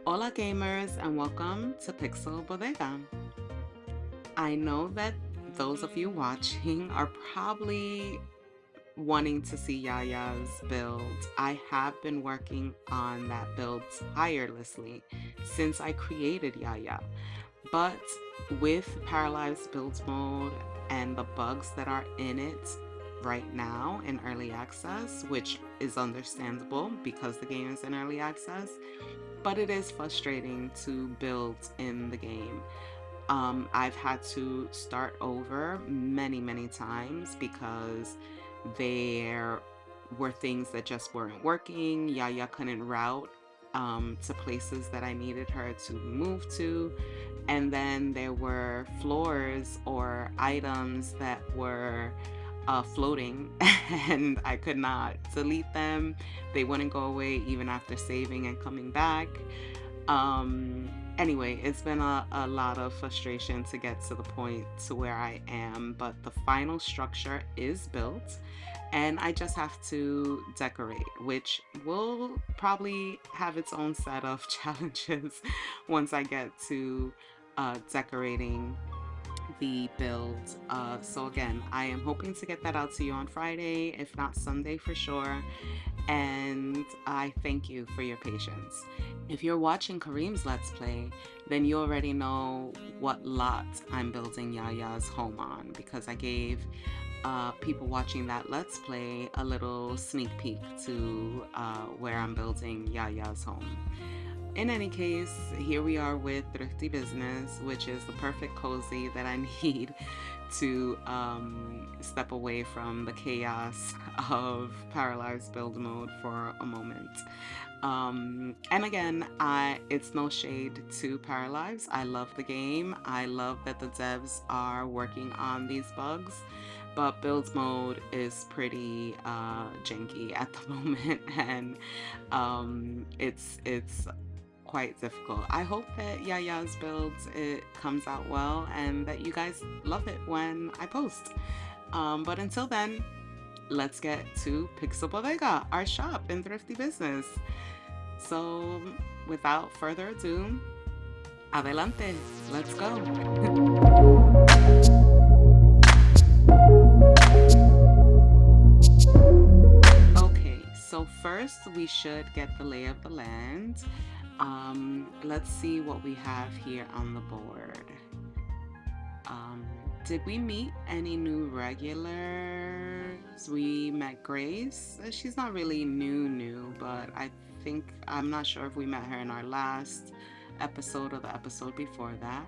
Hola gamers and welcome to Pixel Bodega. I know that those of you watching are probably wanting to see Yaya's build. I have been working on that build tirelessly since I created Yaya. But with Paralyzed Build Mode and the bugs that are in it right now in early access, which is understandable because the game is in early access, but it is frustrating to build in the game. I've had to start over many times because there were things that just weren't working. Yaya couldn't route to places that I needed her to move to. And then there were floors or items that were floating and I could not delete them. They wouldn't go away even after saving and coming back. Anyway, it's been a lot of frustration to get to the point to where I am, but the final structure is built and I just have to decorate, which will probably have its own set of challenges once I get to decorating the build. So again, I am hoping to get that out to you on Friday, if not Sunday for sure. And I thank you for your patience. If you're watching Kareem's Let's Play, then you already know what lot I'm building Yaya's home on because I gave people watching that Let's Play a little sneak peek to where I'm building Yaya's home. In any case, here we are with Thrifty Business, which is the perfect cozy that I need to step away from the chaos of Paralyzed Build Mode for a moment. And again, it's no shade to Paralyzed. I love the game. I love that the devs are working on these bugs, but build mode is pretty janky at the moment, and it's quite difficult. I hope that Yaya's builds it comes out well and that you guys love it when I post. But until then, let's get to Pixel Bodega, our shop in Thrifty Business. So without further ado, adelante, let's go. Okay, so first we should get the lay of the land. Let's see what we have here on the board. Um, did we meet any new regulars? We met Grace. She's not really new, but I'm not sure if we met her in our last episode or the episode before that.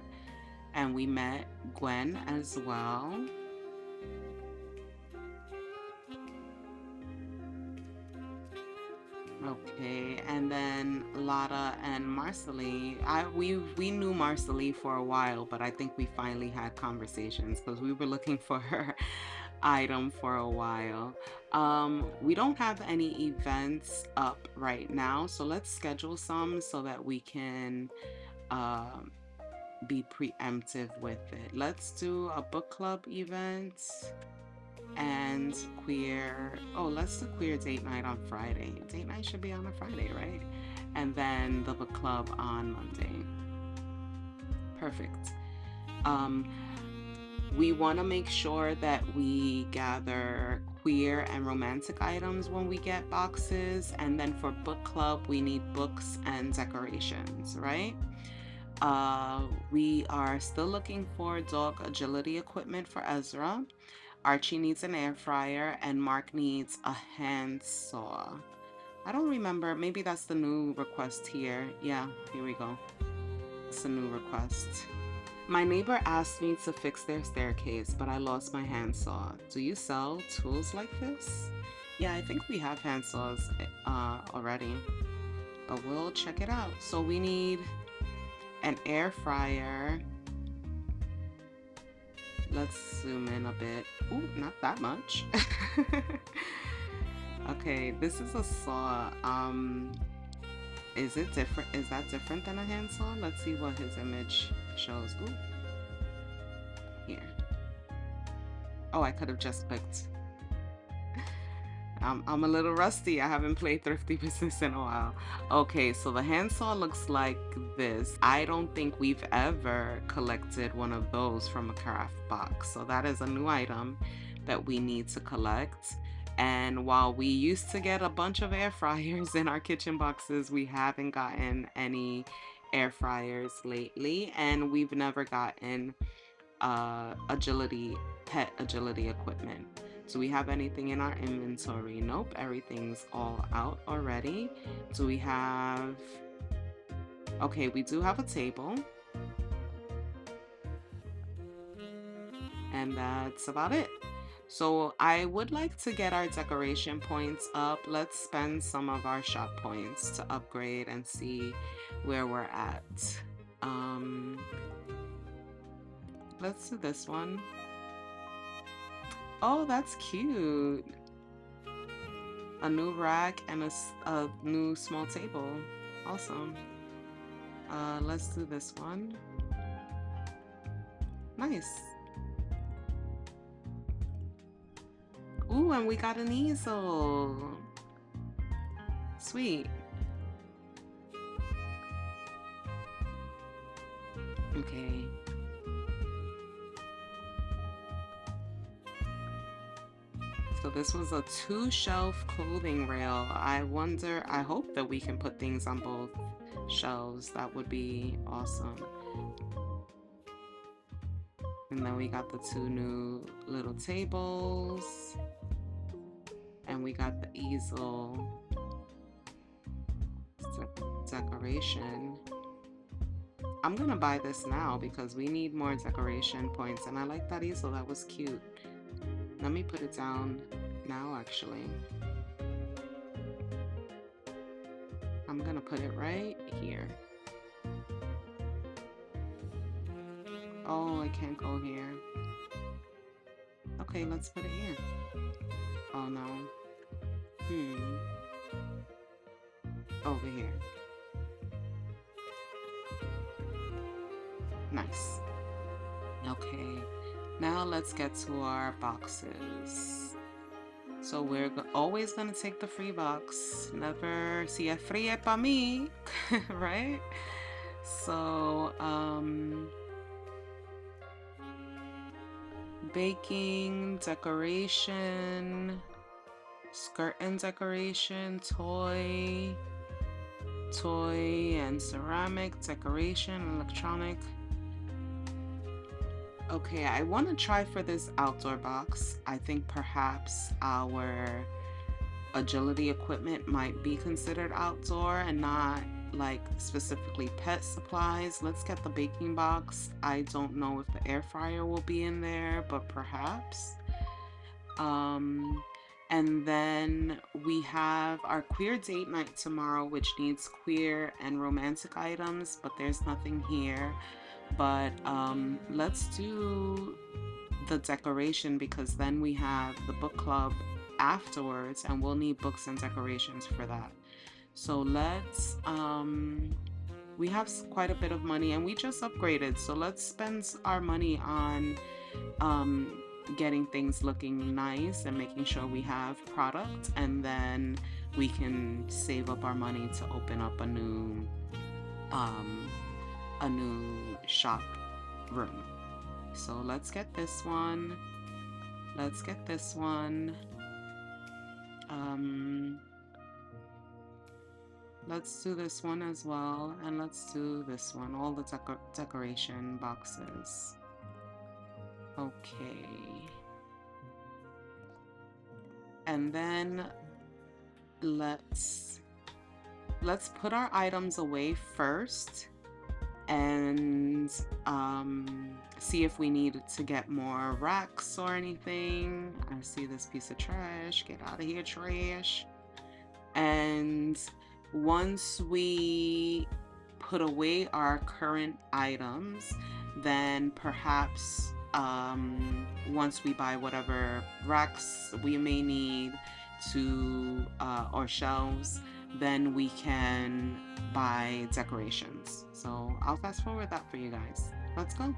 And we met Gwen as well. Okay, and then Lotta and Marcelie. We knew Marcelie for a while, but I think we finally had conversations because we were looking for her item for a while. We don't have any events up right now, so let's schedule some so that we can uh, be preemptive with it. Let's do a book club event and let's do queer date night on Friday. Date night should be on a Friday, right? And then the book club on Monday. Perfect. um we want to make sure that we gather queer and romantic items when we get boxes, and then for book club we need books and decorations, right? We are still looking for dog agility equipment for Ezra. Archie needs an air fryer, and Mark needs a hand saw. I don't remember. Maybe that's the new request here. Yeah, here we go. It's a new request. My neighbor asked me to fix their staircase, but I lost my handsaw. Do you sell tools like this? Yeah, I think we have handsaws already, but we'll check it out. So we need an air fryer. Let's zoom in a bit. Ooh, not that much. Okay, this is a saw. Is it different? Is that different than a handsaw? Let's see what his image shows. Ooh, here. Oh, I could have just clicked. I'm a little rusty. I haven't played Thrifty Business in a while. Okay, so the handsaw looks like this. I don't think we've ever collected one of those from a craft box. So that is a new item that we need to collect. And while we used to get a bunch of air fryers in our kitchen boxes, we haven't gotten any air fryers lately, and we've never gotten agility pet agility equipment. Do we have anything in our inventory? Nope, everything's all out already. Do we have... Okay, we do have a table, and that's about it. So I would like to get our decoration points up. Let's spend some of our shop points to upgrade and see where we're at. Let's do this one. Oh, that's cute. A new rack and a new small table. Awesome. Let's do this one. Nice. Ooh, and we got an easel. Sweet. Okay. So this was a 2-shelf clothing rail. I hope that we can put things on both shelves. That would be awesome. And then we got the 2 new little tables. And we got the easel decoration. I'm gonna buy this now because we need more decoration points, and I like that easel. That was cute. Let me put it down now, actually. I'm gonna put it right here. Oh, I can't go here. Okay, let's put it here. Oh no. Over here. Nice. Okay, now let's get to our boxes. So we're always gonna take the free box. Never si es free pa mí, right? So, baking, decoration, skirt and decoration, toy and ceramic, decoration, electronic. Okay, I want to try for this outdoor box. I think perhaps our agility equipment might be considered outdoor and not like specifically pet supplies. Let's get the baking box. I don't know if the air fryer will be in there, but perhaps. And then we have our queer date night tomorrow, which needs queer and romantic items, but there's nothing here. But let's do the decoration, because then we have the book club afterwards, and we'll need books and decorations for that. So let's we have quite a bit of money, and we just upgraded, so let's spend our money on getting things looking nice and making sure we have product, and then we can save up our money to open up a new shop room. So let's get this one. Let's get this one. Let's do this one as well, and let's do this one. All the decoration boxes. Okay. And then let's put our items away first and see if we need to get more racks or anything. I see this piece of trash. Get out of here, trash. And once we put away our current items, then perhaps once we buy whatever racks we may need to or shelves, then we can buy decorations. So I'll fast forward that for you guys. Let's go.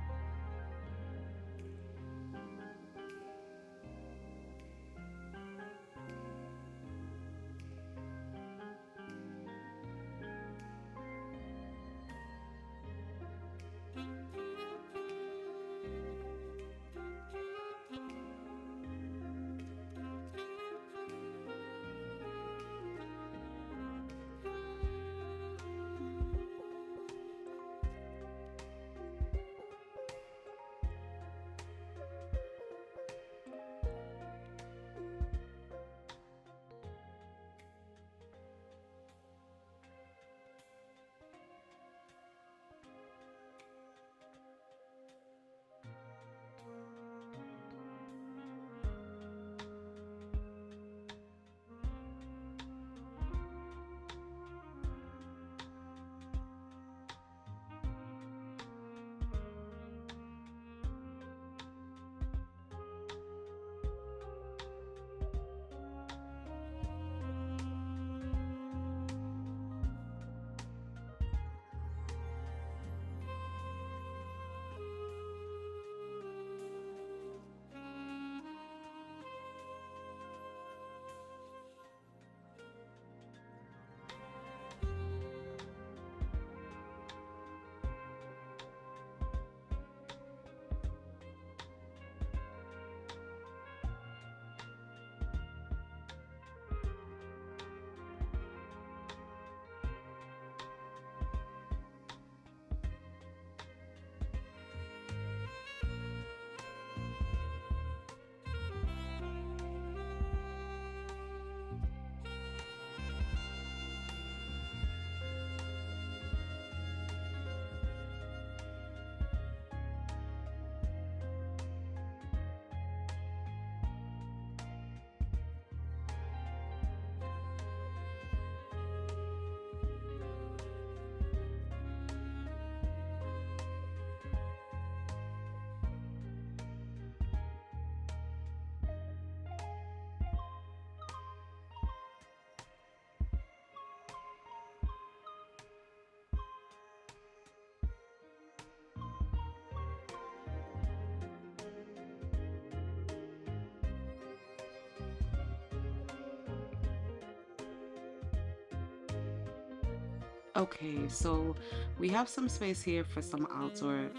Okay, so we have some space here for some outdoor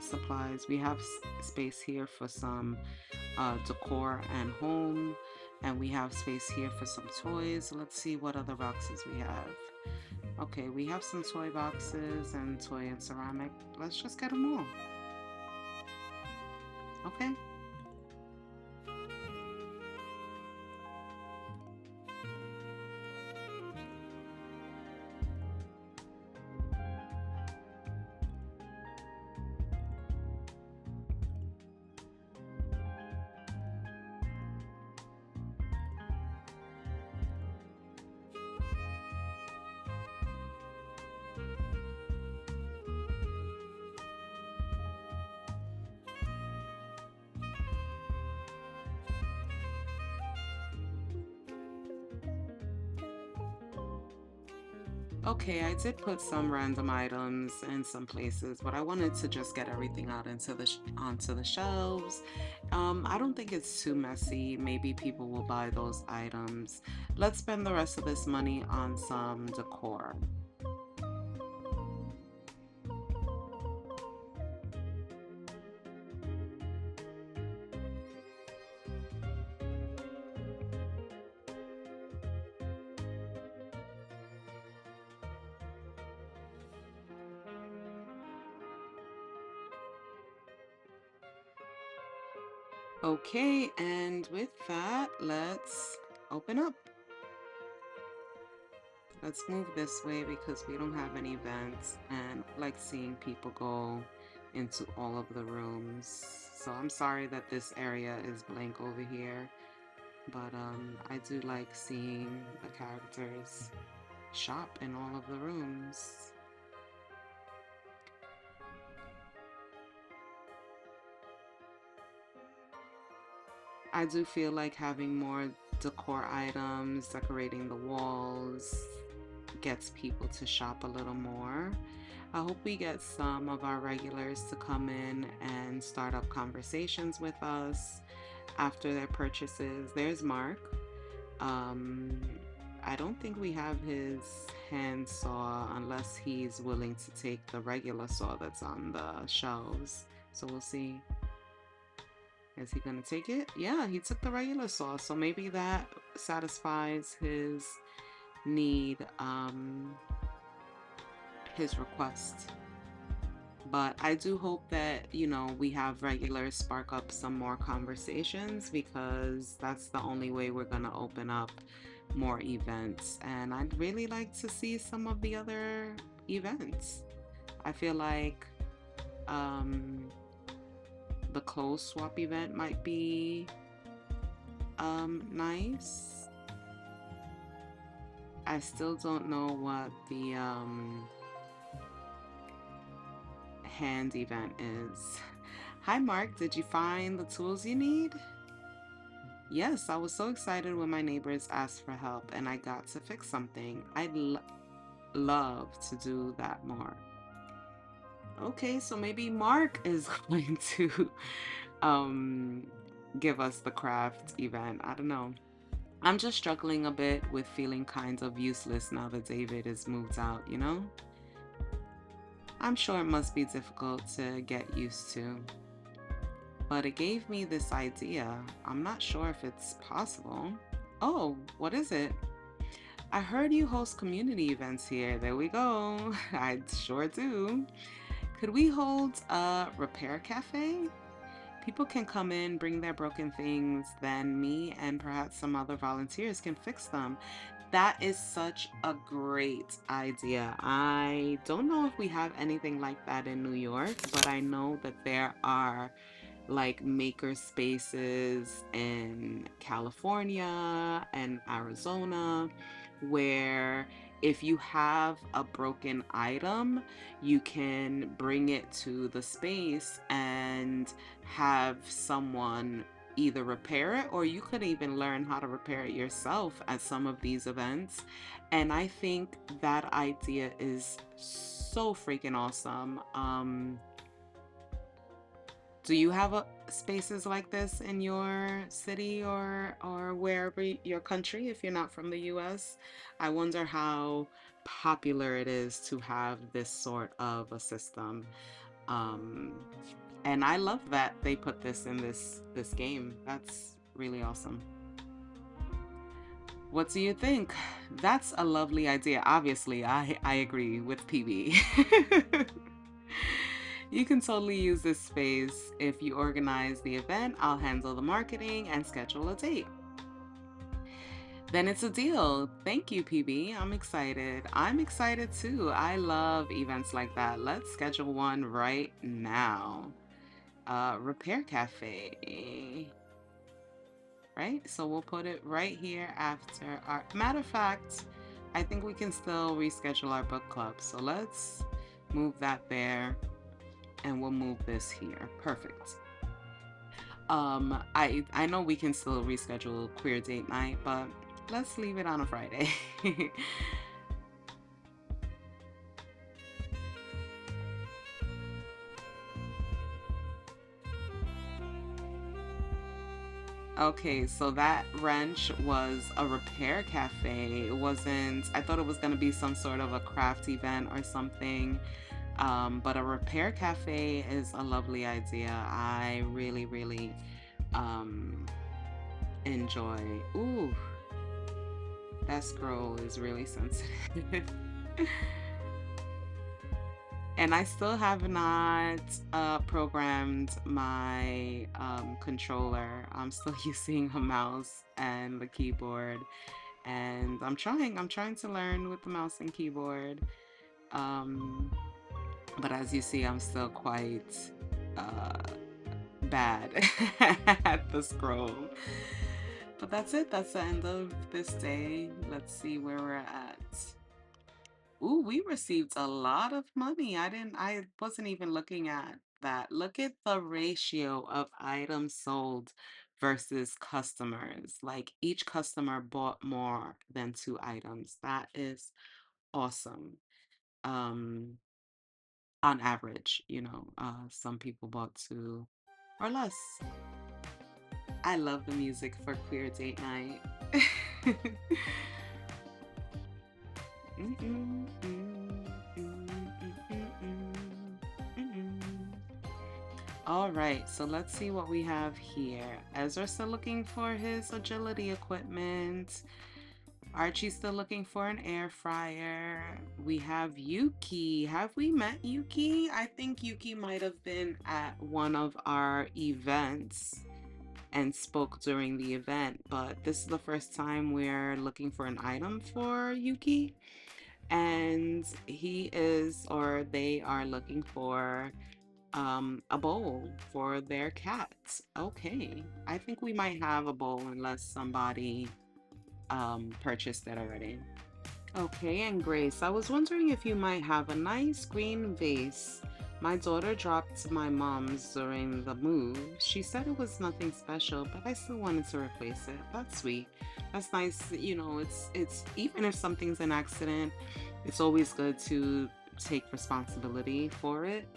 supplies. We have space here for some decor and home, and we have space here for some toys. Let's see what other boxes we have. Okay, we have some toy boxes and toy and ceramic. Let's just get them all. Okay. Okay, I did put some random items in some places, but I wanted to just get everything out into onto the shelves. I don't think it's too messy. Maybe people will buy those items. Let's spend the rest of this money on some decor. Okay, and with that, let's open up. Let's move this way because we don't have any vents, and I like seeing people go into all of the rooms. So I'm sorry that this area is blank over here, but I do like seeing the characters shop in all of the rooms. I do feel like having more decor items, decorating the walls, gets people to shop a little more. I hope we get some of our regulars to come in and start up conversations with us after their purchases. There's Mark. Um, I don't think we have his hand saw unless he's willing to take the regular saw that's on the shelves. So we'll see. Is he gonna take it? Yeah, he took the regular saw. So maybe that satisfies need, his request. But I do hope that, we have regulars spark up some more conversations because that's the only way we're going to open up more events. And I'd really like to see some of the other events. I feel like um, the clothes swap event might be nice. I still don't know what the hand event is. Hi, Mark. Did you find the tools you need? Yes, I was so excited when my neighbors asked for help and I got to fix something. Love to do that more. Okay, so maybe Mark is going to um, give us the craft event. I don't know. I'm just struggling a bit with feeling kind of useless now that David is moved out? I'm sure it must be difficult to get used to, but it gave me this idea. I'm not sure if it's possible. Oh, what is it? I heard you host community events here. There we go. I sure do. Could we hold a repair cafe? People can come in, bring their broken things, then me and perhaps some other volunteers can fix them. That is such a great idea. I don't know if we have anything like that in New York, but I know that there are like maker spaces in California and Arizona where if you have a broken item, you can bring it to the space and have someone either repair it or you could even learn how to repair it yourself at some of these events. And I think that idea is so freaking awesome. Do you have spaces like this in your city or wherever your country if you're not from the US? I wonder how popular it is to have this sort of a system. Um, and I love that they put this in this game. That's really awesome. What do you think? That's a lovely idea. Obviously, I agree with PB. You can totally use this space. If you organize the event, I'll handle the marketing and schedule a date. Then it's a deal. Thank you, PB. I'm excited. I'm excited too. I love events like that. Let's schedule one right now. Repair Cafe, right? So we'll put it right here after our. Matter of fact, I think we can still reschedule our book club. So let's move that there and we'll move this here. Perfect. I know we can still reschedule queer date night, but let's leave it on a Friday. Okay, so that wrench was a repair cafe. It wasn't, I thought it was going to be some sort of a craft event or something. But a repair cafe is a lovely idea. I really, really um, enjoy. Ooh, that scroll is really sensitive. And I still have not programmed my controller. I'm still using a mouse and the keyboard, and I'm trying to learn with the mouse and keyboard. Um, but as you see, I'm still quite uh, bad at the scroll. But that's it. That's the end of this day. Let's see where we're at. Ooh, we received a lot of money. I wasn't even looking at that. Look at the ratio of items sold versus customers. Like each customer bought more than two items. That is awesome. Um, on average, some people bought two or less. I love the music for queer date night. Mm, mm, mm, mm, mm, mm, mm, mm. All right, so let's see what we have here. Ezra's still looking for his agility equipment. Archie's still looking for an air fryer. We have Yuki. Have we met Yuki? I think Yuki might have been at one of our events and spoke during the event, but this is the first time we're looking for an item for Yuki. And he is, or they are looking for a bowl for their cat. Okay. I think we might have a bowl unless somebody purchased it already. Okay, and Grace, I was wondering if you might have a nice green vase. My daughter dropped my mom's during the move. She said it was nothing special, but I still wanted to replace it. That's sweet. That's nice. It's even if something's an accident, it's always good to take responsibility for it.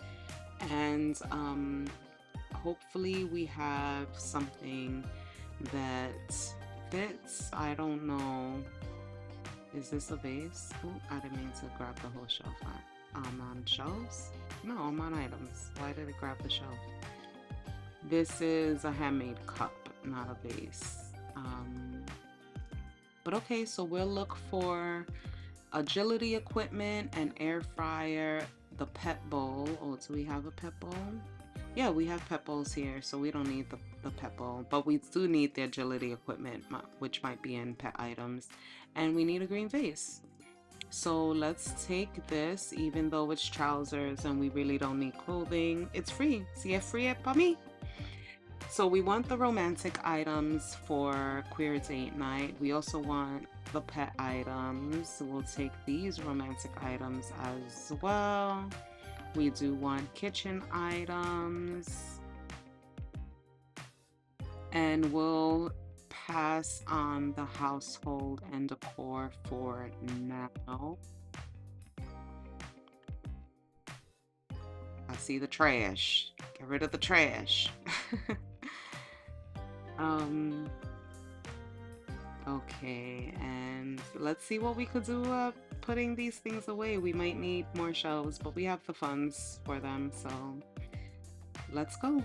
And hopefully we have something that fits. I don't know. Is this a vase? Oh, I didn't mean to grab the whole shelf. On shelves? No, I'm on items. Why did it grab the shelf? This is a handmade cup, not a vase. But okay, so we'll look for agility equipment, an air fryer, the pet bowl. Oh, do we have a pet bowl? Yeah, we have pet bowls here, so we don't need the pet bowl, but we do need the agility equipment, which might be in pet items, and we need a green vase. So let's take this, even though it's trousers and we really don't need clothing. It's free. Si es free, para mí. So we want the romantic items for queer date night. We also want the pet items. We'll take these romantic items as well. We do want kitchen items. And we'll pass on the household and decor for now. I see the trash. Get rid of the trash. um, okay, and let's see what we could do putting these things away. We might need more shelves, but we have the funds for them, so let's go.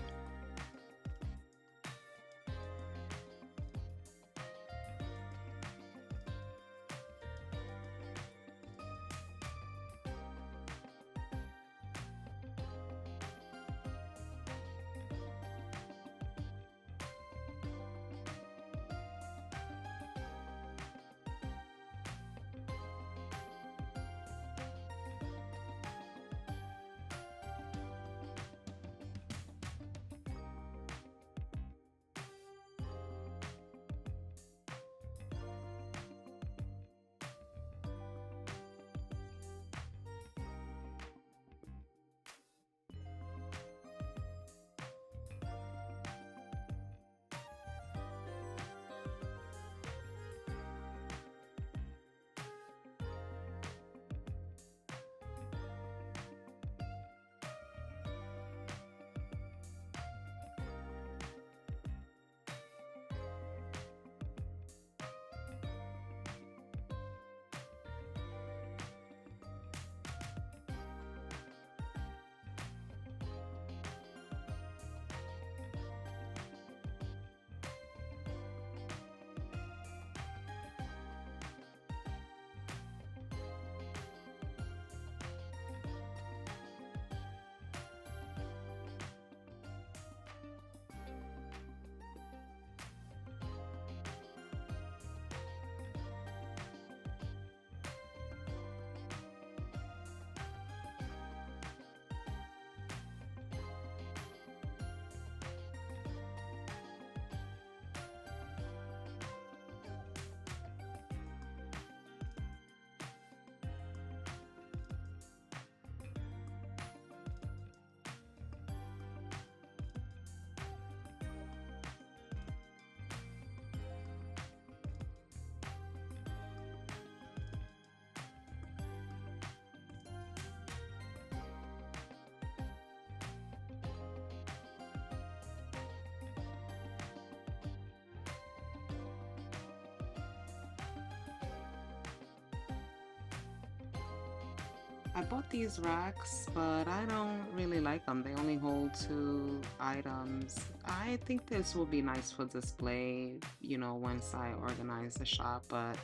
I bought these racks, but I don't really like them. They only hold 2 items. I think this will be nice for display, once I organize the shop, but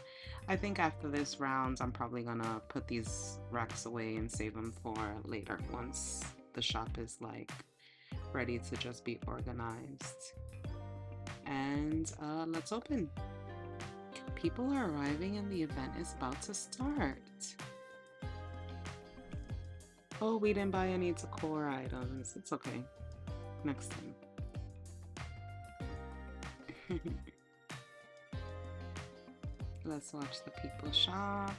I think after this round, I'm probably gonna put these racks away and save them for later once the shop is like ready to just be organized. And let's open. People are arriving and the event is about to start. Oh, we didn't buy any decor items. It's okay. Next time. Let's watch the people shop.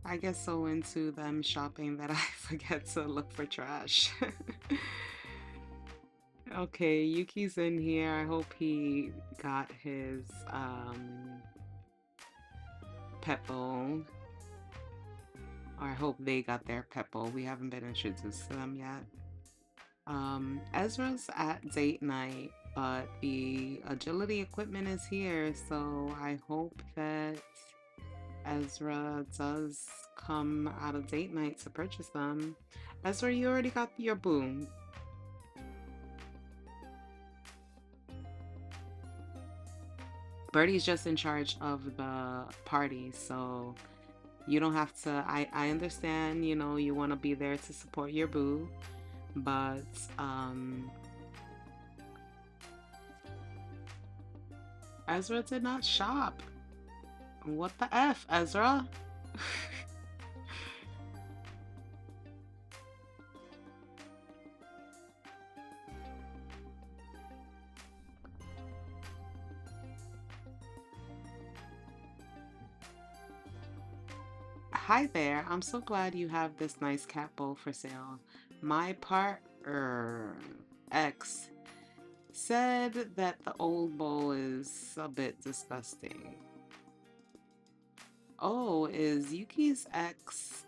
I get so into them shopping that I forget to look for trash. Okay, Yuki's in here. I hope he got his pet bowl. Or I hope they got their pet bowl. We haven't been introduced to them yet. Ezra's at date night, but the agility equipment is here, so I hope that Ezra does come out of date night to purchase them. Ezra, you already got your boom. Birdie's just in charge of the party, so you don't have to. I understand, you want to be there to support your boo, but Ezra did not shop. What the F, Ezra? Hi there. I'm so glad you have this nice cat bowl for sale. My partner ex said that the old bowl is a bit disgusting. Oh, is Yuki's ex,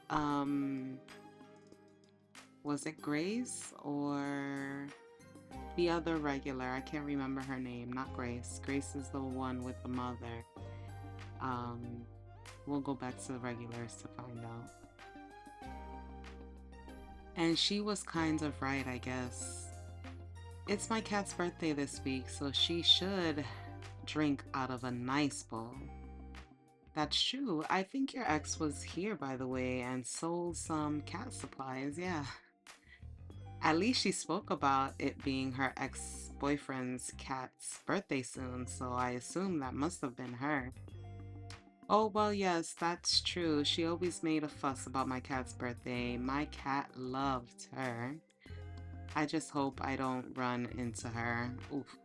was it Grace or the other regular? I can't remember her name. Not Grace. Grace is the one with the mother. Um, we'll go back to the regulars to find out. And she was kind of right, I guess. It's my cat's birthday this week, so she should drink out of a nice bowl. That's true. I think your ex was here, by the way, and sold some cat supplies. Yeah. At least she spoke about it being her ex-boyfriend's cat's birthday soon, so I assume that must have been her. Oh, well, yes, that's true. She always made a fuss about my cat's birthday. My cat loved her. I just hope I don't run into her. Oof.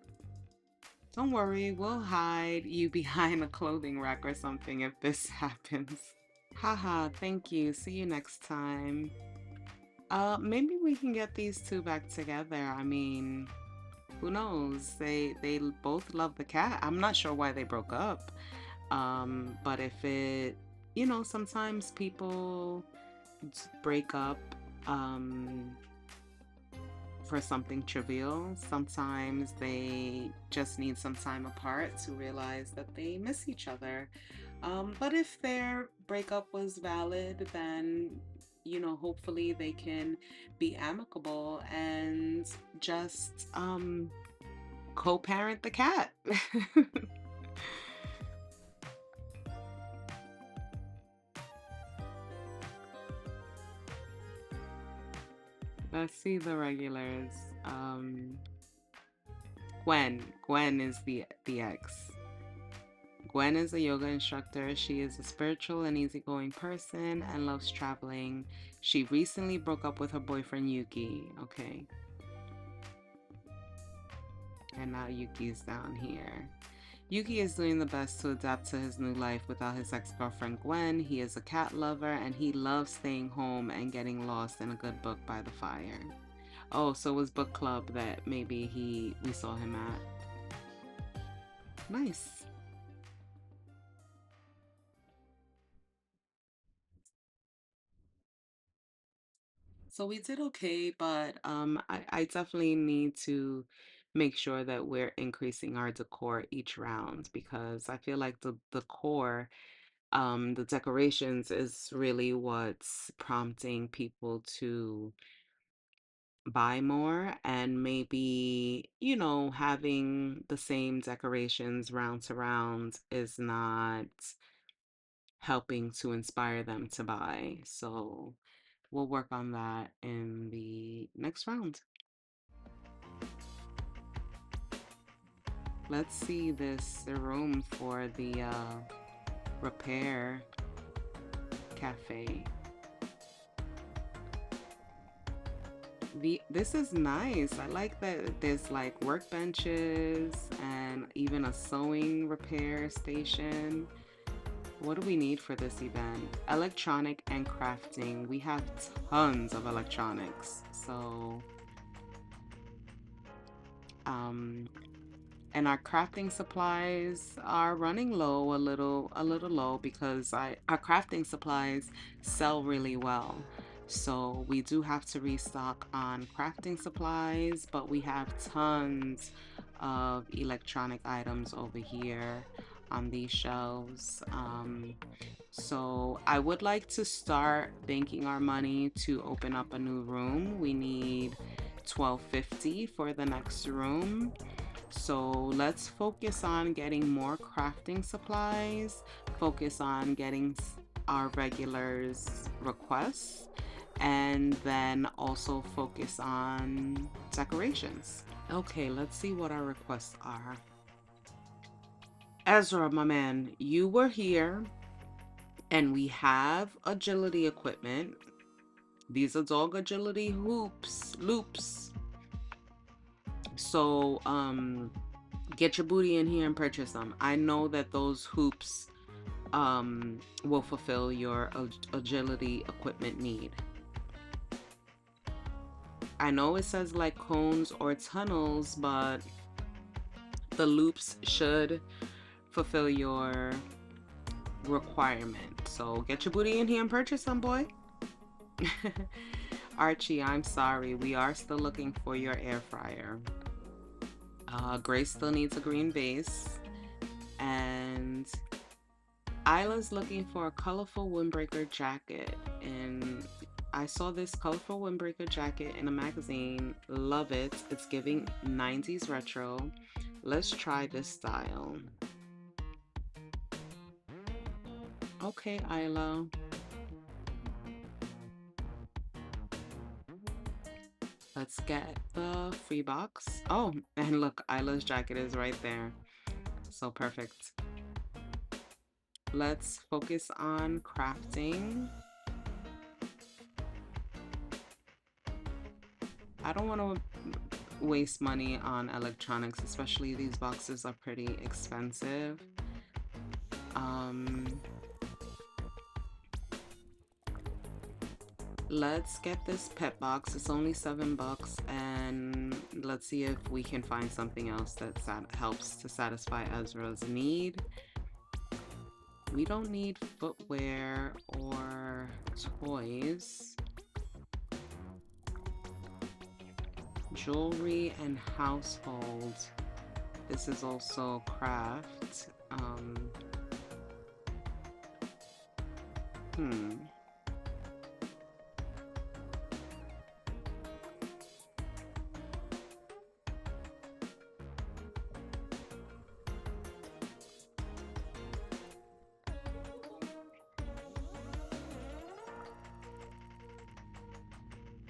Don't worry, we'll hide you behind a clothing rack or something if this happens. Haha, thank you. See you next time. Maybe we can get these two back together. I mean, who knows? They both love the cat. I'm not sure why they broke up. But if it, sometimes people break up um for something trivial. Sometimes they just need some time apart to realize that they miss each other. But if their breakup was valid, then, hopefully they can be amicable and just co parent the cat. Let's see the regulars. Um, Gwen. Gwen is the ex. Gwen is a yoga instructor. She is a spiritual and easygoing person and loves traveling. She recently broke up with her boyfriend Yuki. Okay. And now Yuki's down here. Yuki is doing the best to adapt to his new life without his ex-girlfriend Gwen. He is a cat lover and he loves staying home and getting lost in a good book by the fire. Oh, so it was book club that maybe we saw him at. Nice. So we did okay, but I definitely need to make sure that we're increasing our decor each round because I feel like the decor, the decorations is really what's prompting people to buy more and maybe, having the same decorations round to round is not helping to inspire them to buy. So we'll work on that in the next round. Let's see this room for the repair cafe. This is nice. I like that there's like workbenches and even a sewing repair station. What do we need for this event? Electronic and crafting. We have tons of electronics. So, um, and our crafting supplies are running low, a little low because our crafting supplies sell really well. So we do have to restock on crafting supplies, but we have tons of electronic items over here on these shelves. So I would like to start banking our money to open up a new room. We need 1250 for the next room. So let's focus on getting more crafting supplies, focus on getting our regulars requests, and then also focus on decorations. Okay, let's see what our requests are. Ezra, my man, you were here and we have agility equipment. These are dog agility loops. So, get your booty in here and purchase them. I know that those hoops will fulfill your agility equipment need. I know it says like cones or tunnels, but the loops should fulfill your requirement. So get your booty in here and purchase some, boy. Archie, I'm sorry. We are still looking for your air fryer. Grace still needs a green base. And Isla's looking for a colorful windbreaker jacket. And I saw this colorful windbreaker jacket in a magazine. Love it. It's giving 90s retro. Let's try this style. Okay, Isla. Let's get the free box. Oh, and look, Isla's jacket is right there. So perfect. Let's focus on crafting. I don't want to waste money on electronics, especially these boxes are pretty expensive. Let's get this pet box. It's only $7, and let's see if we can find something else that helps to satisfy Ezra's need. We don't need footwear or toys. Jewelry and household. This is also craft.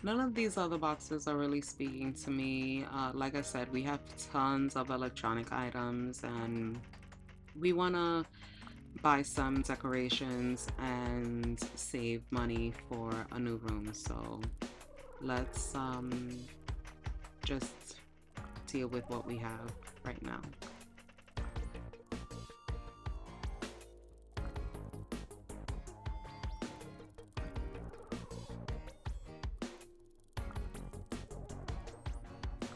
None of these other boxes are really speaking to me. Like I said, we have tons of electronic items and we want to buy some decorations and save money for a new room. So let's just deal with what we have right now.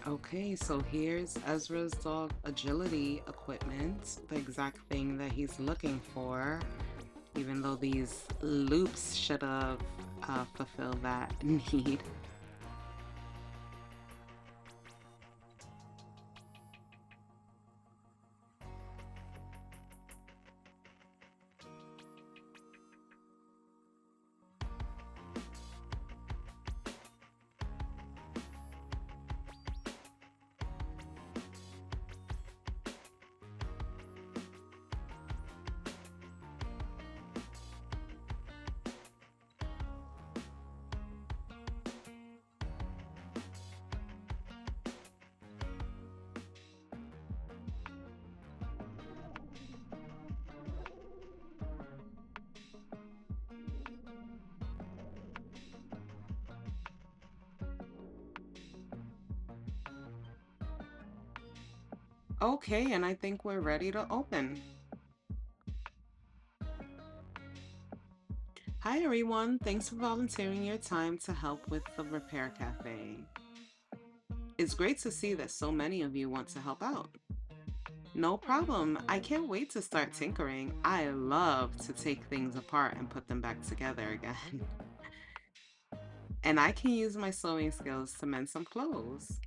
Okay, so here's Ezra's dog agility equipment, the exact thing that he's looking for, even though these loops should have fulfilled that need. Okay, and I think we're ready to open. Hi everyone, thanks for volunteering your time to help with the Repair Cafe. It's great to see that so many of you want to help out. No problem, I can't wait to start tinkering. I love to take things apart and put them back together again. And I can use my sewing skills to mend some clothes.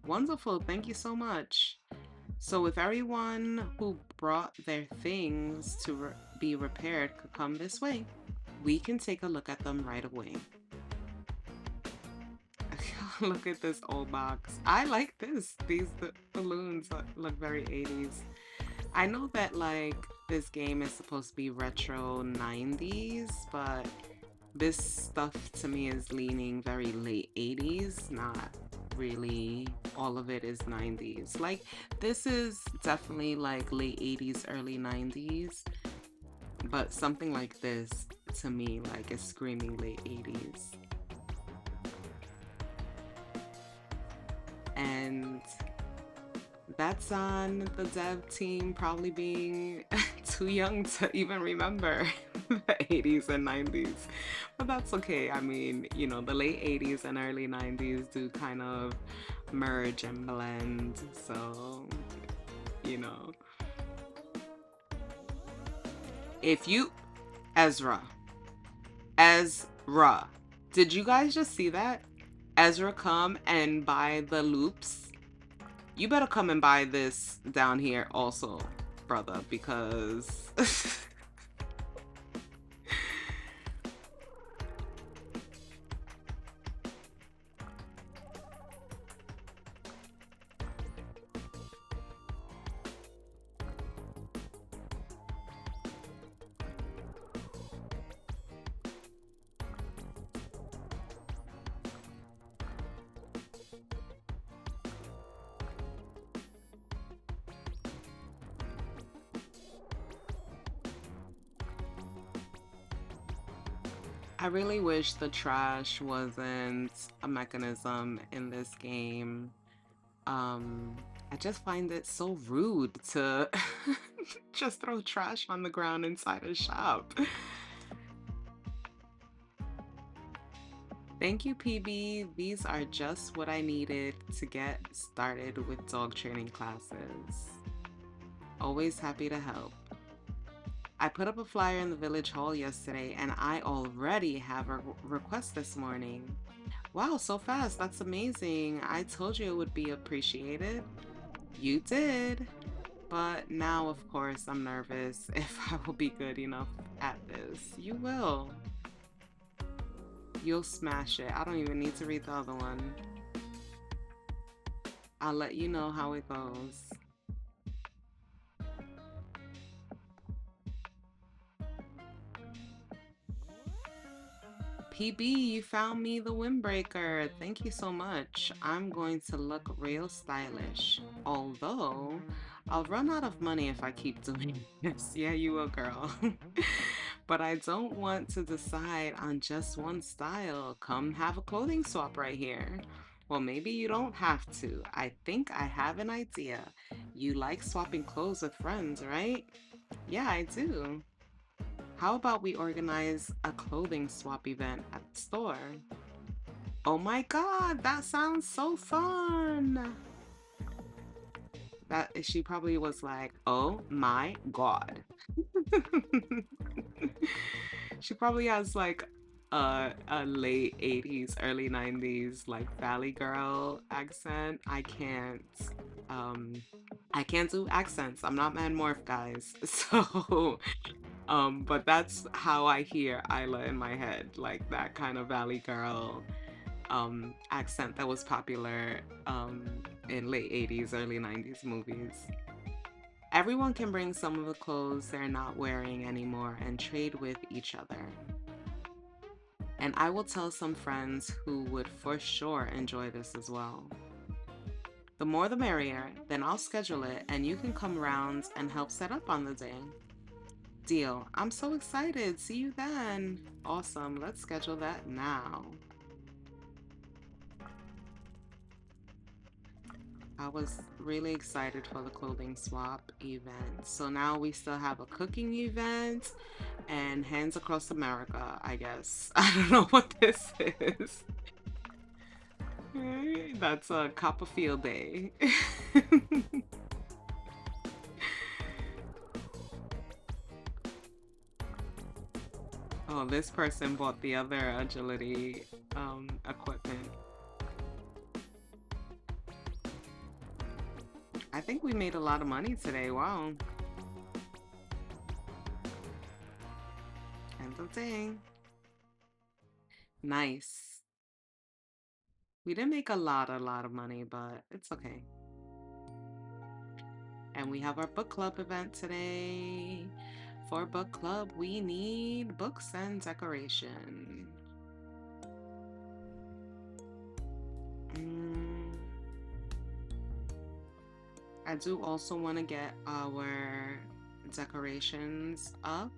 Wonderful, thank you so much. So if everyone who brought their things to be repaired could come this way, we can take a look at them right away. Look at this old box. I like this. These balloons look very 80s. I know that like this game is supposed to be retro 90s, but this stuff to me is leaning very late 80s, not really all of it is 90s. Like this is definitely like late 80s, early 90s, but something like this to me like is screaming late 80s. And that's on the dev team probably being too young to even remember the 80s and 90s. But that's okay. I mean, the late 80s and early 90s do kind of merge and blend. So, you know, if you, Ezra, Ezra, did you guys just see that? Ezra come and buy the loops. You better come and buy this down here also, brother, because I really wish the trash wasn't a mechanism in this game. Um, I just find it so rude to just throw trash on the ground inside a shop. Thank you, PB. These are just what I needed to get started with dog training classes. Always happy to help. I put up a flyer in the village hall yesterday and I already have a request this morning. Wow, so fast. That's amazing. I told you it would be appreciated. You did. But now, of course, I'm nervous if I will be good enough at this. You will. You'll smash it. I don't even need to read the other one. I'll let you know how it goes. PB, you found me the windbreaker. Thank you so much. I'm going to look real stylish. Although, I'll run out of money if I keep doing this. Yeah, you will, girl. But I don't want to decide on just one style. Come have a clothing swap right here. Well, maybe you don't have to. I think I have an idea. You like swapping clothes with friends, right? Yeah, I do. How about we organize a clothing swap event at the store? Oh my god, that sounds so fun! That she probably was like, oh my god. She probably has like a late 80s, early 90s like Valley Girl accent. Um I can't do accents. I'm not Man Morph, guys. So but that's how I hear Isla in my head, like that kind of Valley Girl accent that was popular in late 80s, early 90s movies. Everyone can bring some of the clothes they're not wearing anymore and trade with each other. And I will tell some friends who would for sure enjoy this as well. The more the merrier, then I'll schedule it and you can come round and help set up on the day. Deal. I'm so excited. See you then. Awesome. Let's schedule that now. I was really excited for the clothing swap event. So now we still have a cooking event and Hands Across America, I guess. I don't know what this is. That's a Copperfield Day. Oh, this person bought the other agility equipment. I think we made a lot of money today. Wow. End of day. Nice. We didn't make a lot of money, but it's okay. And we have our book club event today. For book club, we need books and decoration. I do also want to get our decorations up.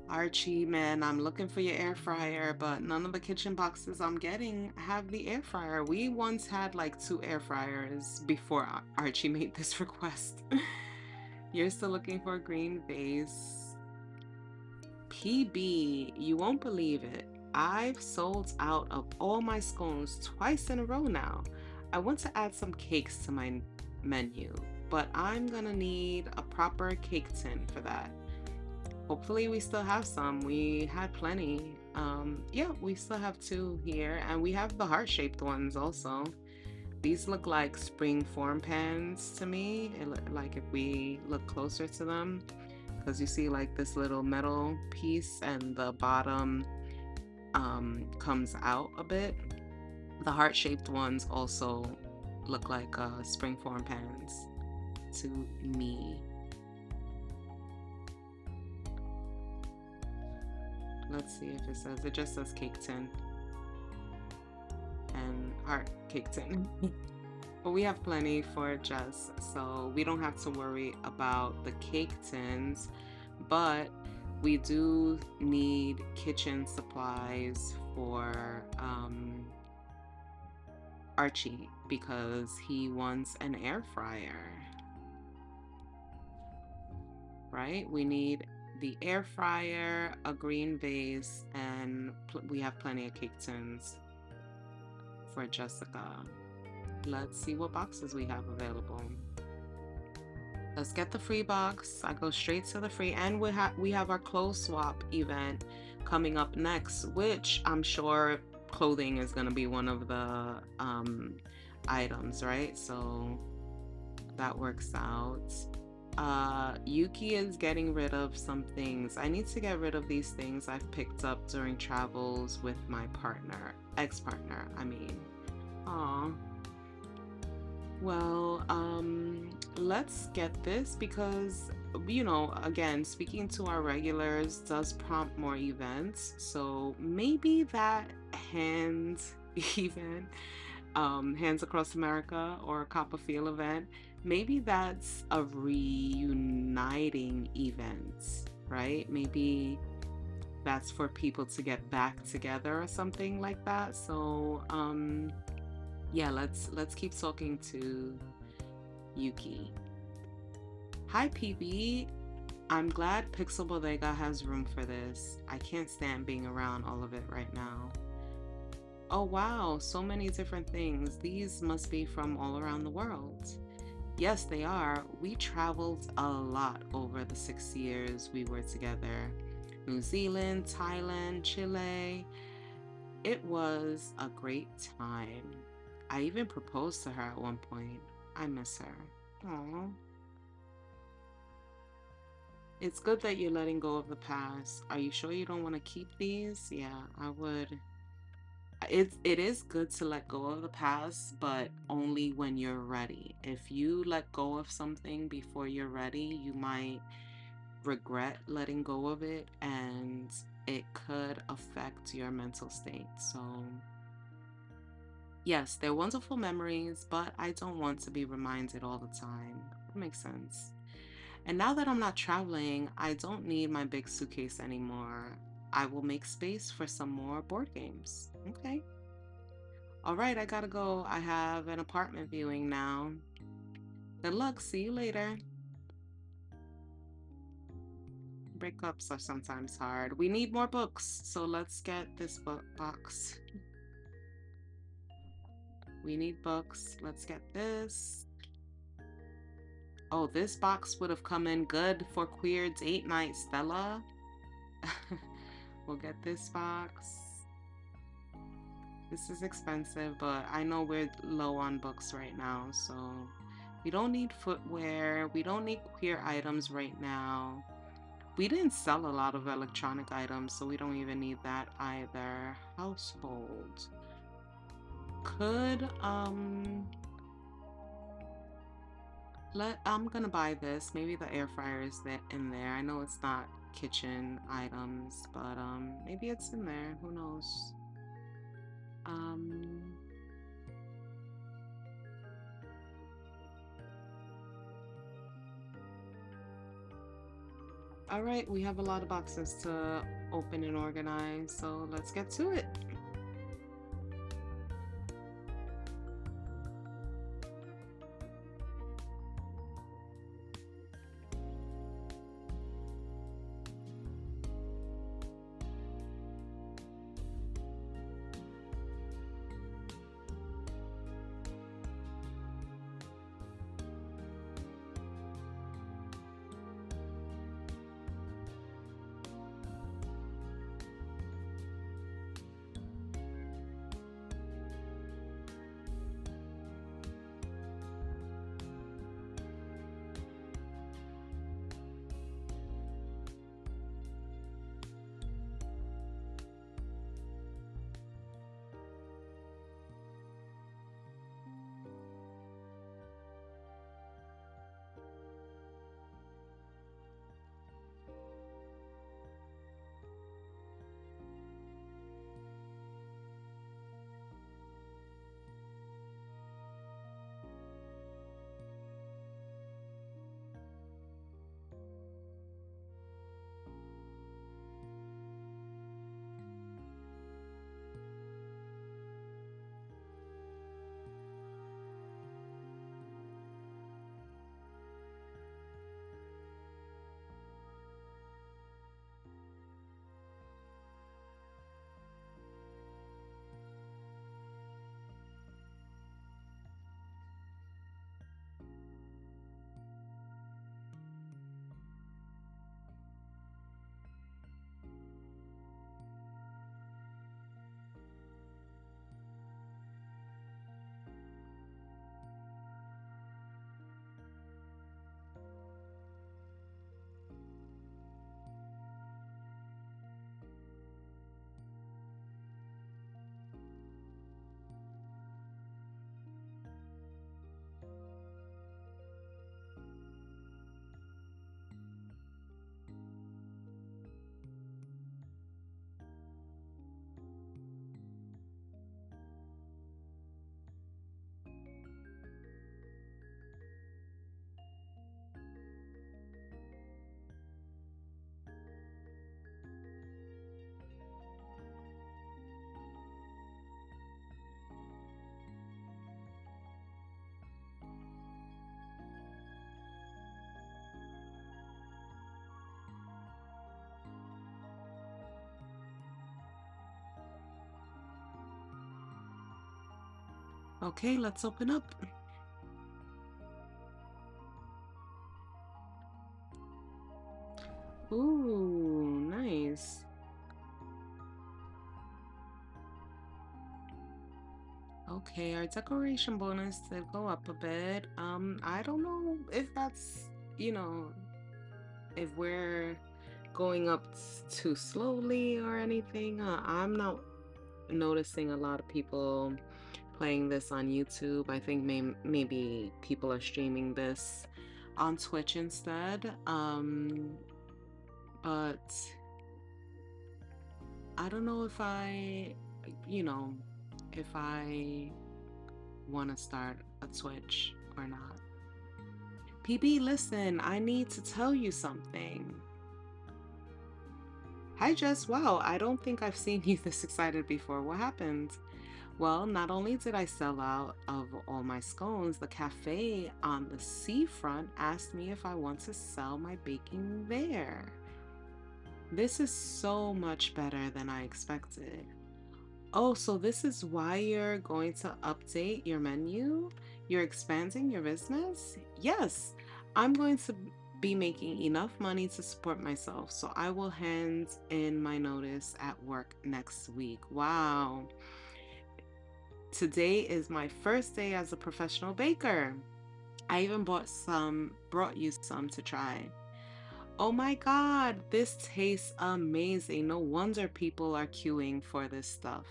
Archie, man, I'm looking for your air fryer, but none of the kitchen boxes I'm getting have the air fryer. We once had like 2 air fryers before Archie made this request. You're still looking for a green vase. PB, you won't believe it. I've sold out of all my scones twice in a row now. I want to add some cakes to my menu, but I'm gonna need a proper cake tin for that. Hopefully, we still have some. We had plenty. Yeah, we still have two here, and we have the heart-shaped ones also. These look like spring form pans to me. Like if we look closer to them, because you see like this little metal piece and the bottom comes out a bit. The heart-shaped ones also look like spring form pans to me. Let's see if it says, it just says cake tin and heart cake tin. But we have plenty for Jess, so we don't have to worry about the cake tins. But we do need kitchen supplies for Archie because he wants an air fryer, right? We need the air fryer, a green vase, and we have plenty of cake tins for Jessica. Let's see what boxes we have available. Let's get the free box. I go straight to the free, and we have our clothes swap event coming up next, which I'm sure clothing is gonna be one of the items, right? So that works out. Yuki is getting rid of some things. I need to get rid of these things I've picked up during travels with my partner, ex-partner, I mean. Aw. Well, let's get this because, again, speaking to our regulars does prompt more events. So maybe that hand event, Hands Across America or Copperfield event, maybe that's a reuniting event, right? Maybe that's for people to get back together or something like that. So, yeah, let's keep talking to Yuki. Hi PB. I'm glad Pixel Bodega has room for this. I can't stand being around all of it right now. Oh wow, so many different things. These must be from all around the world. Yes, they are. We traveled a lot over the 6 years we were together. New Zealand, Thailand, Chile. It was a great time. I even proposed to her at one point. I miss her. Aw. It's good that you're letting go of the past. Are you sure you don't want to keep these? Yeah, I would. It is good to let go of the past, but only when you're ready. If you let go of something before you're ready, you might regret letting go of it and it could affect your mental state. So yes, they're wonderful memories, but I don't want to be reminded all the time. That makes sense. And now that I'm not traveling, I don't need my big suitcase anymore. I will make space for some more board games. Okay. All right, I gotta go. I have an apartment viewing now. Good luck. See you later. Breakups are sometimes hard. We need more books, so let's get this book box. We need books. Let's get this. Oh, this box would have come in good for queer date night, Stella. We'll get this box. This is expensive, but I know we're low on books right now, so we don't need footwear. We don't need queer items right now. We didn't sell a lot of electronic items, so we don't even need that either. Household. Could, I'm gonna buy this. Maybe the air fryer is in there. I know it's not kitchen items, but maybe it's in there. Who knows? Um, all right, we have a lot of boxes to open and organize, so let's get to it. Okay, let's open up. Ooh, nice. Okay, our decoration bonus did go up a bit. I don't know if that's, you know, if we're going up too slowly or anything. I'm not noticing a lot of people playing this on YouTube. I think maybe people are streaming this on Twitch instead. But I don't know if you know, if I want to start a Twitch or not. PB, listen, I need to tell you something. Hi, Jess. Wow, I don't think I've seen you this excited before. What happened? Well, not only did I sell out of all my scones, the cafe on the seafront asked me if I want to sell my baking there. This is so much better than I expected. Oh, so this is why you're going to update your menu? You're expanding your business? Yes, I'm going to be making enough money to support myself, so I will hand in my notice at work next week. Wow. Today is my first day as a professional baker. I even brought you some to try. Oh my God, this tastes amazing. No wonder people are queuing for this stuff.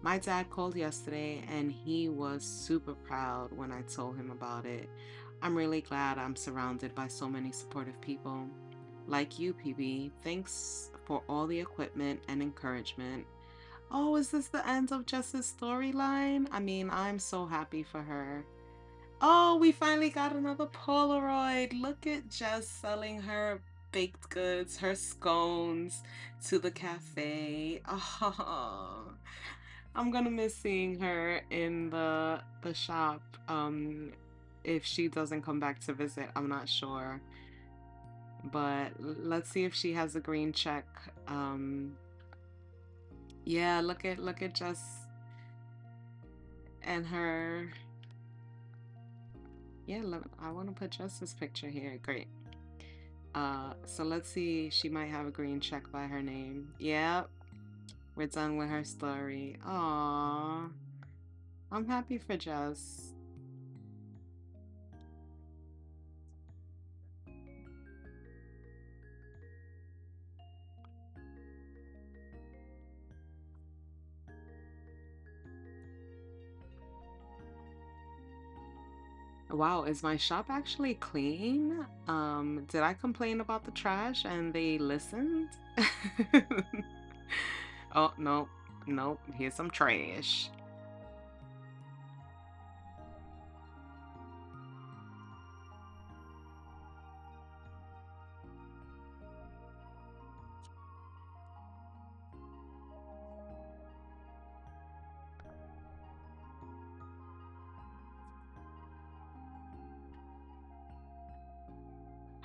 My dad called yesterday and he was super proud when I told him about it. I'm really glad I'm surrounded by so many supportive people. Like you, PB, thanks for all the equipment and encouragement. Oh, is this the end of Jess's storyline? I mean, I'm so happy for her. Oh, we finally got another Polaroid. Look at Jess selling her baked goods, her scones to the cafe. Oh, I'm gonna miss seeing her in the shop. If she doesn't come back to visit, I'm not sure. But let's see if she has a green check. Yeah, look at Jess and her. Yeah, look, I want to put Jess's picture here. Great. So let's see. She might have a green check by her name. Yep, we're done with her story. Aww, I'm happy for Jess. Wow, is my shop actually clean? Did I complain about the trash and they listened? Oh, nope, nope, here's some trash.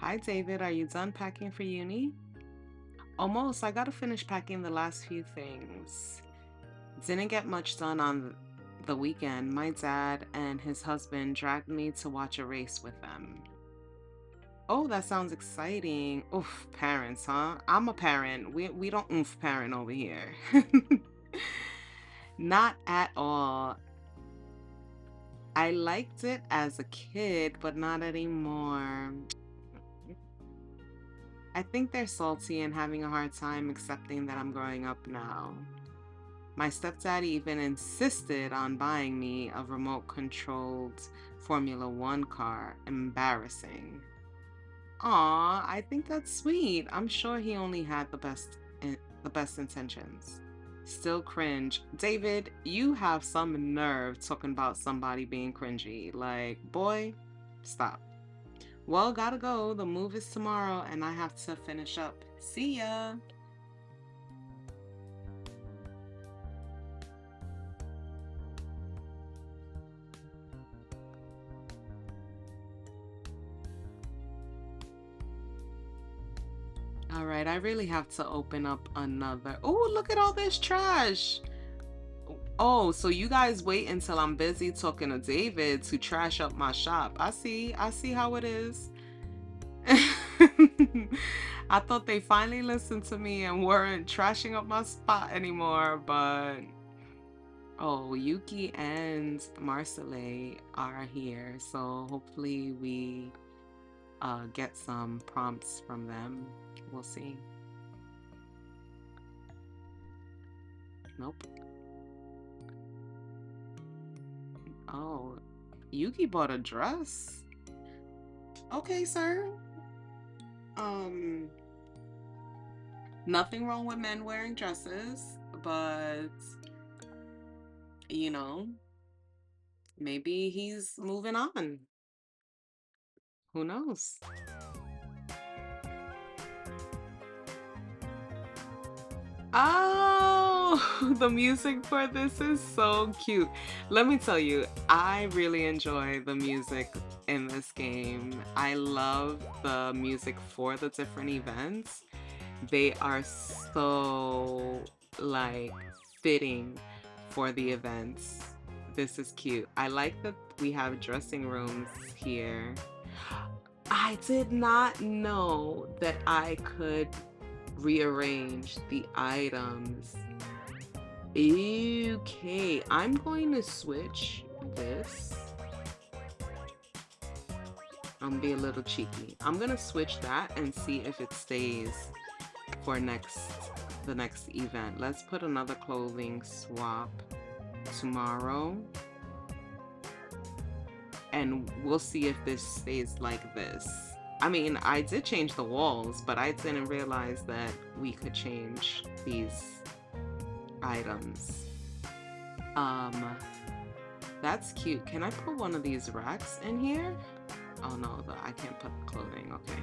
Hi, David, are you done packing for uni? Almost, I gotta finish packing the last few things. Didn't get much done on the weekend. My dad and his husband dragged me to watch a race with them. Oh, that sounds exciting. Oof, parents, huh? I'm a parent. We don't oof parent over here. Not at all. I liked it as a kid, but not anymore. I think they're salty and having a hard time accepting that I'm growing up now. My stepdaddy even insisted on buying me a remote controlled Formula One car. Embarrassing. Aw, I think that's sweet. I'm sure he only had the best intentions. Still cringe. David, you have some nerve talking about somebody being cringy. Like, boy, stop. Well, gotta go. The move is tomorrow and I have to finish up. See ya. All right, I really have to open up another. Oh, look at all this trash. Oh, so you guys wait until I'm busy talking to David to trash up my shop. I see how it is. I thought they finally listened to me and weren't trashing up my spot anymore, but oh, Yuki and Marcele are here, so hopefully we get some prompts from them. We'll see. Nope. Oh, Yuki bought a dress. Okay, sir. Um, Nothing wrong with men wearing dresses, but you know, maybe he's moving on. Who knows? Oh, the music for this is so cute. Let me tell you, I really enjoy the music in this game. I love the music for the different events. They are so like fitting for the events. This is cute. I like that we have dressing rooms here. I did not know that I could rearrange the items. Okay, I'm going to switch this. I'm gonna be a little cheeky. I'm gonna switch that and see if it stays for the next event. Let's put another clothing swap tomorrow. And we'll see if this stays like this. I mean, I did change the walls, but I didn't realize that we could change these items. Um, that's cute. Can I put one of these racks in here? Oh no, I can't put clothing. Okay.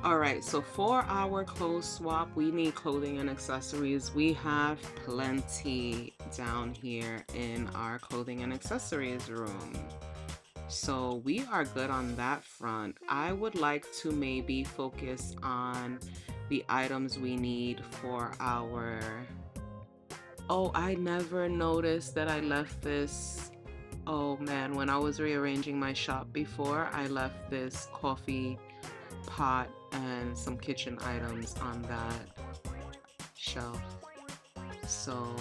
All right, so for our clothes swap, we need clothing and accessories. We have plenty down here in our clothing and accessories room. So we are good on that front. I would like to maybe focus on the items we need for our... Oh, I never noticed that I left this. Oh man, when I was rearranging my shop before, I left this coffee pot and some kitchen items on that shelf. So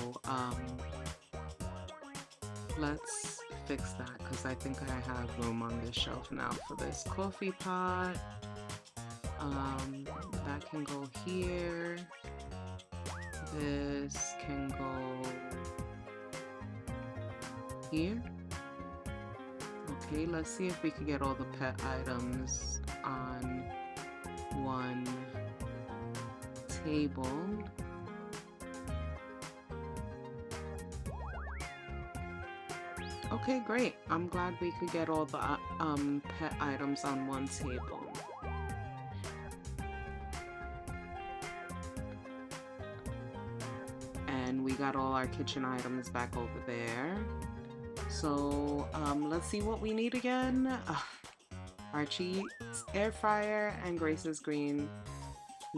let's fix that because I think I have room on this shelf now for this coffee pot. That can go here. This can go here. Okay, let's see if we can get all the pet items on one table. Okay, great. I'm glad we could get all the pet items on one table. And we got all our kitchen items back over there. So let's see what we need again. Archie's air fryer and Grace's green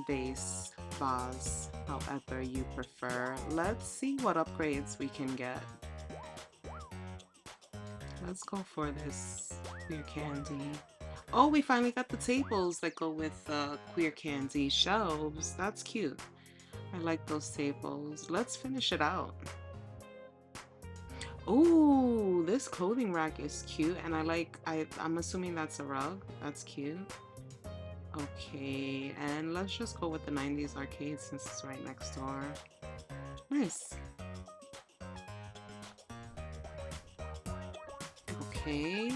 base vase, however you prefer. Let's see what upgrades we can get. Let's go for this queer candy. Oh, we finally got the tables that go with queer candy shelves. That's cute. I like those tables. Let's finish it out. Ooh, this clothing rack is cute, and I'm assuming that's a rug. That's cute. Okay, and let's just go with the 90s arcade since it's right next door. Nice. Okay.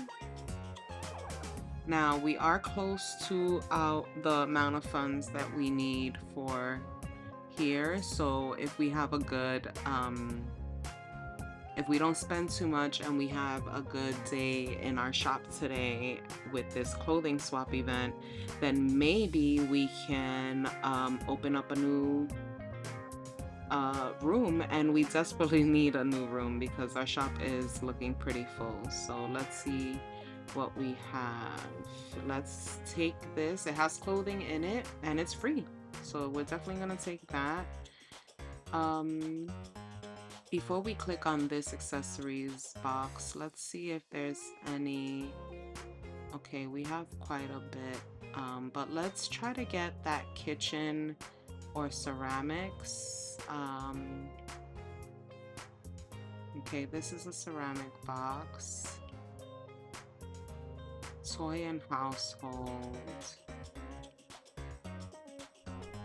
Now we are close to the amount of funds that we need for here. So if we have a good if we don't spend too much and we have a good day in our shop today with this clothing swap event, then maybe we can open up a new room, and we desperately need a new room because our shop is looking pretty full. So let's see what we have. Let's take this. It has clothing in it and it's free, so we're definitely gonna take that. Um, Before we click on this accessories box, let's see if there's any. Okay, we have quite a bit, but let's try to get that kitchen or ceramics. Okay, this is a ceramic box. Toy and household.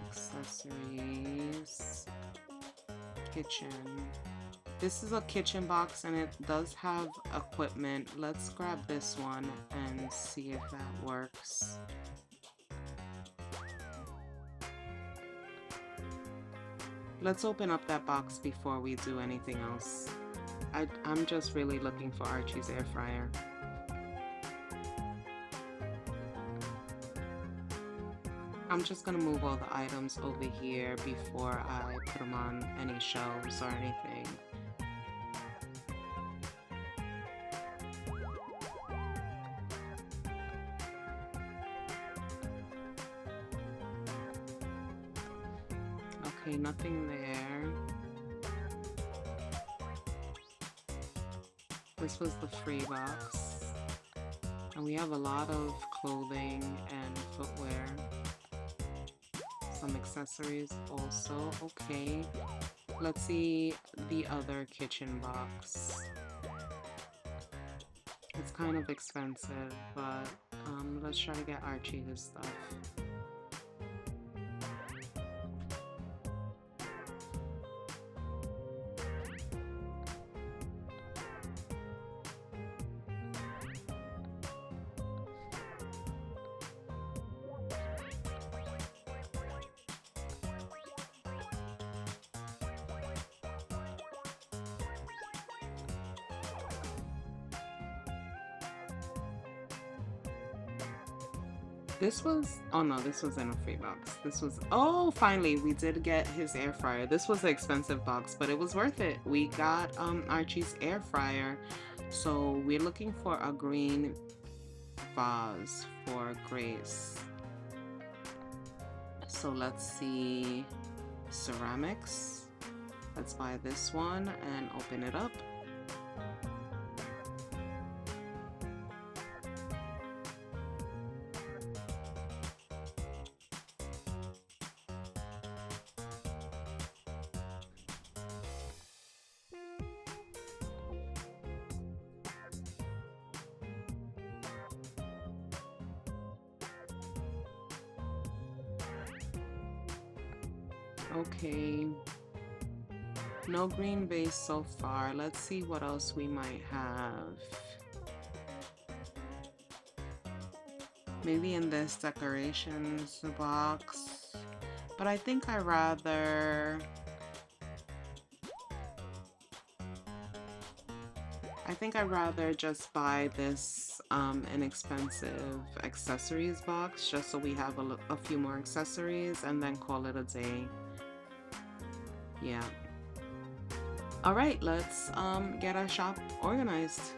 Accessories. Kitchen. This is a kitchen box and it does have equipment. Let's grab this one and see if that works. Let's open up that box before we do anything else. I'm just really looking for Archie's air fryer. I'm just gonna move all the items over here before I put them on any shelves or anything. Okay, nothing there. This was the free box. And we have a lot of clothing and footwear. Some accessories also. Okay. Let's see the other kitchen box. It's kind of expensive, but let's try to get Archie his stuff. This was, oh no, this was in a free box. This was, oh, finally, we did get his air fryer. This was an expensive box, but it was worth it. We got Archie's air fryer. So we're looking for a green vase for Grace. So let's see, ceramics. Let's buy this one and open it up. Okay, no green base so far. Let's see what else we might have. Maybe in this decorations box, but I think I'd rather just buy this inexpensive accessories box just so we have a few more accessories and then call it a day. Yeah. All right, let's get our shop organized.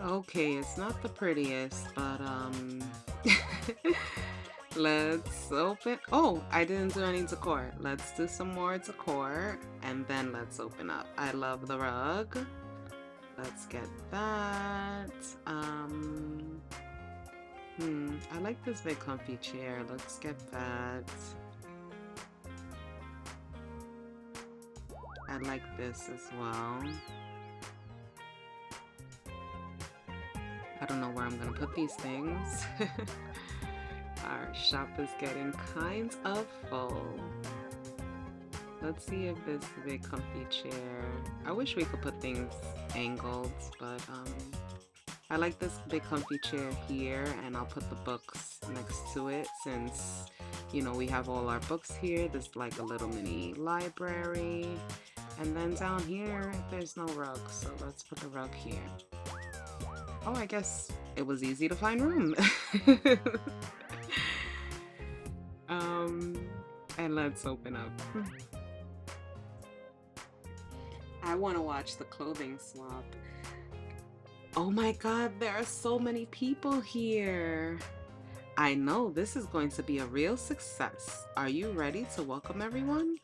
Okay, it's not the prettiest, but let's open. Oh, I didn't do any decor. Let's do some more decor and then let's open up. I love the rug. Let's get that. Um, I like this big comfy chair. Let's get that. I like this as well. I don't know where I'm gonna put these things. Our shop is getting kind of full. Let's see if this big comfy chair. I wish we could put things angled, but I like this big comfy chair here, and I'll put the books next to it since, you know, we have all our books here. There's like a little mini library. And then down here, there's no rug, so let's put the rug here. Oh, I guess it was easy to find room. um, and let's open up. I want to watch the clothing swap. Oh my God, there are so many people here. I know this is going to be a real success. Are you ready to welcome everyone?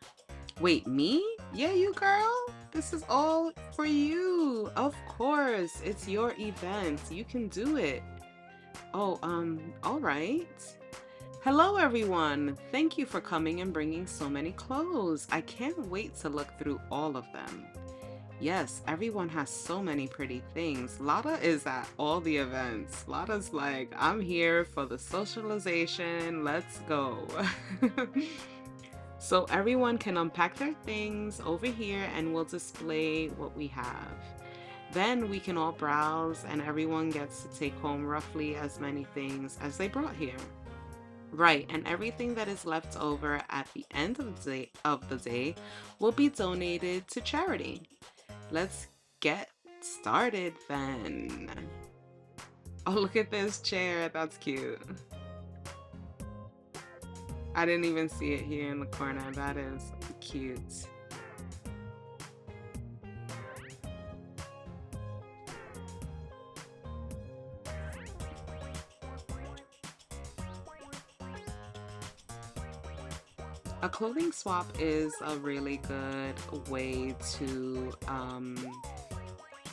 Wait, me? Yeah, you girl. This is all for you. Of course, it's your event. You can do it. Oh, all right. Hello, everyone. Thank you for coming and bringing so many clothes. I can't wait to look through all of them. Yes, everyone has so many pretty things. Lotta is at all the events. Lotta's like, I'm here for the socialization. Let's go. So everyone can unpack their things over here and we'll display what we have. Then we can all browse and everyone gets to take home roughly as many things as they brought here. Right, and everything that is left over at the end of the day will be donated to charity. Let's get started then. Oh, look at this chair. That's cute. I didn't even see it here in the corner. That is cute. A clothing swap is a really good way to,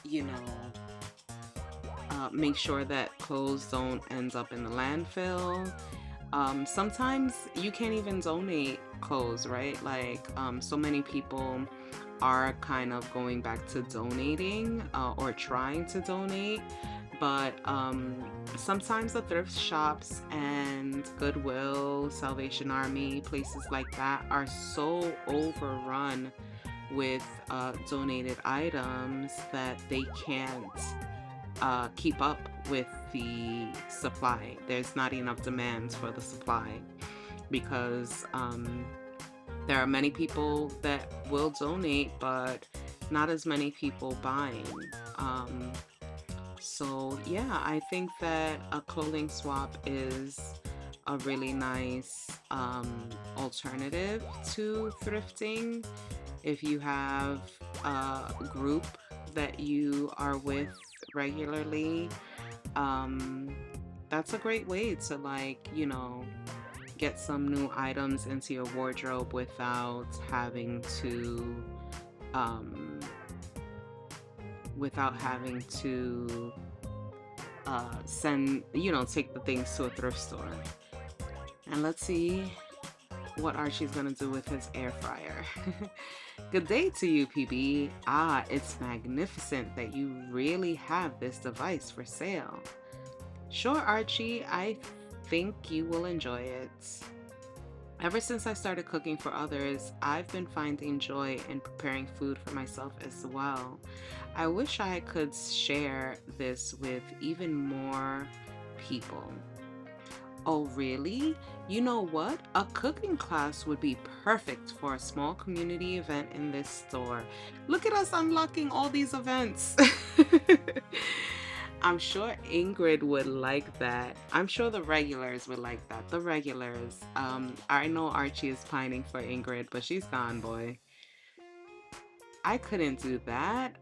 you know, make sure that clothes don't end up in the landfill. Sometimes you can't even donate clothes, right? Like, so many people are kind of going back to donating or trying to donate, but sometimes the thrift shops and Goodwill, Salvation Army, places like that are so overrun with donated items that they can't keep up with the supply. There's not enough demand for the supply because there are many people that will donate, but not as many people buying. So yeah, I think that a clothing swap is a really nice alternative to thrifting. If you have a group that you are with regularly, that's a great way to, like, you know, get some new items into your wardrobe um, without having to send, you know, take the things to a thrift store. And let's see what Archie's gonna do with his air fryer. Good day to you, PB. Ah, it's magnificent that you really have this device for sale. Sure, Archie, I think you will enjoy it. Ever since I started cooking for others, I've been finding joy in preparing food for myself as well. I wish I could share this with even more people. Oh, really? You know what? A cooking class would be perfect for a small community event in this store. Look at us unlocking all these events. I'm sure Ingrid would like that. I'm sure the regulars would like that. The regulars. I know Archie is pining for Ingrid, but she's gone, boy. I couldn't do that.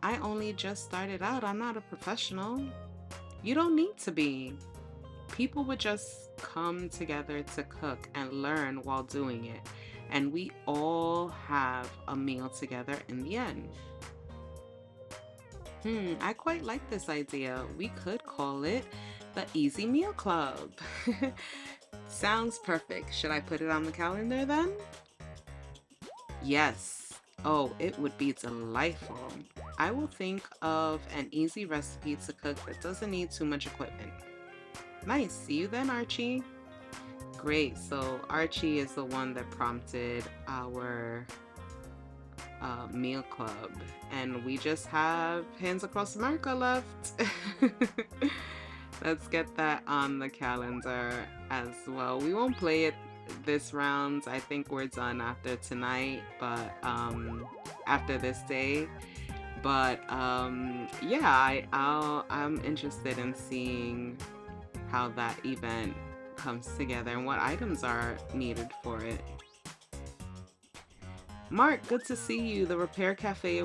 I only just started out. I'm not a professional. You don't need to be. People would just come together to cook and learn while doing it. And we all have a meal together in the end. I quite like this idea. We could call it the Easy Meal Club. Sounds perfect. Should I put it on the calendar then? Yes. Oh, it would be delightful. I will think of an easy recipe to cook that doesn't need too much equipment. Nice. See you then, Archie. Great. So Archie is the one that prompted our meal club, and we just have Hands Across America left. Let's get that on the calendar as well. We won't play it this round. I think we're done after tonight, but after this day. But yeah, I'm interested in seeing how that event comes together and what items are needed for it. Mark, good to see you. The Repair Cafe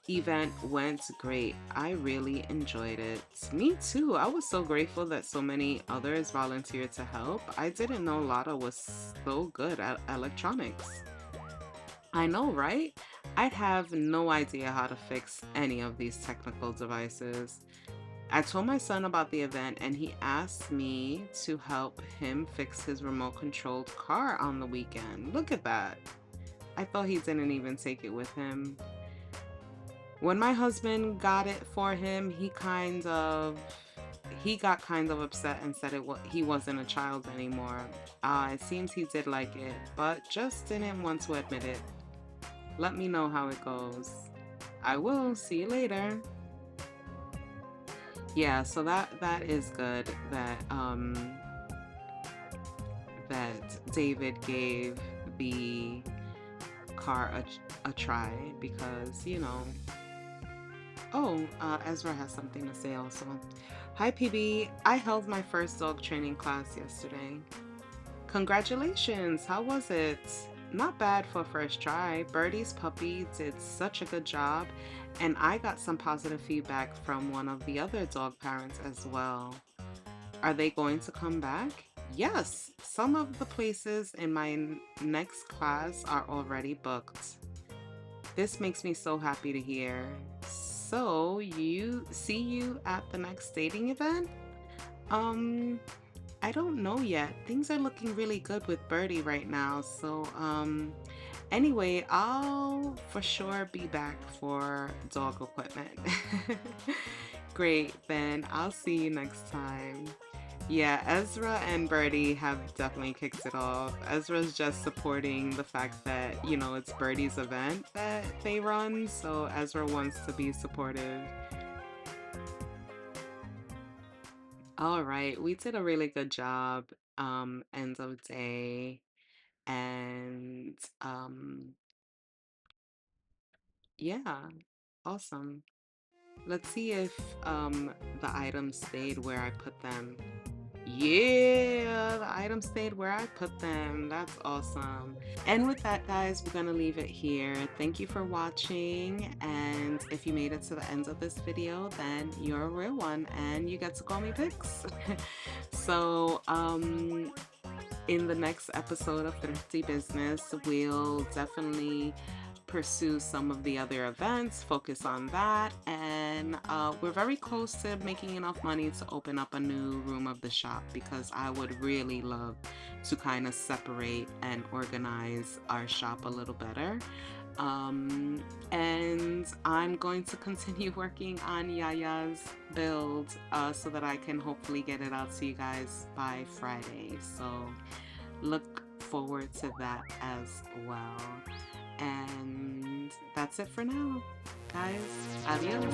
event went great. I really enjoyed it. Me too. I was so grateful that so many others volunteered to help. I didn't know Lotta was so good at electronics. I know, right? I'd have no idea how to fix any of these technical devices. I told my son about the event and he asked me to help him fix his remote controlled car on the weekend. Look at that. I thought he didn't even take it with him. When my husband got it for him, he got kind of upset and said he wasn't a child anymore. It seems he did like it, but just didn't want to admit it. Let me know how it goes. I will. See you later. Yeah, so that is good that David gave the car a try because, Oh, Ezra has something to say also. Hi, PB. I held my first dog training class yesterday. Congratulations. How was it? Not bad for first try. Birdie's puppy did such a good job, and I got some positive feedback from one of the other dog parents as well. Are they going to come back? Yes, some of the places in my next class are already booked. This makes me so happy to hear. So, see you at the next dating event? Um, I don't know yet. Things are looking really good with Birdie right now. So, anyway, I'll for sure be back for dog equipment. Great, then I'll see you next time. Yeah, Ezra and Birdie have definitely kicked it off. Ezra's just supporting the fact that, it's Birdie's event that they run, so Ezra wants to be supportive. All right, we did a really good job, end of day, and yeah, awesome. Let's see if the items stayed where I put them. Yeah, the items stayed where I put them. That's awesome. And with that, guys, we're going to leave it here. Thank you for watching. And if you made it to the end of this video, then you're a real one and you get to call me Pix. So, in the next episode of Thrifty Business, we'll definitely pursue some of the other events, focus on that, and we're very close to making enough money to open up a new room of the shop because I would really love to kind of separate and organize our shop a little better. And I'm going to continue working on Yaya's build so that I can hopefully get it out to you guys by Friday. So look forward to that as well. And that's it for now, guys. Adios.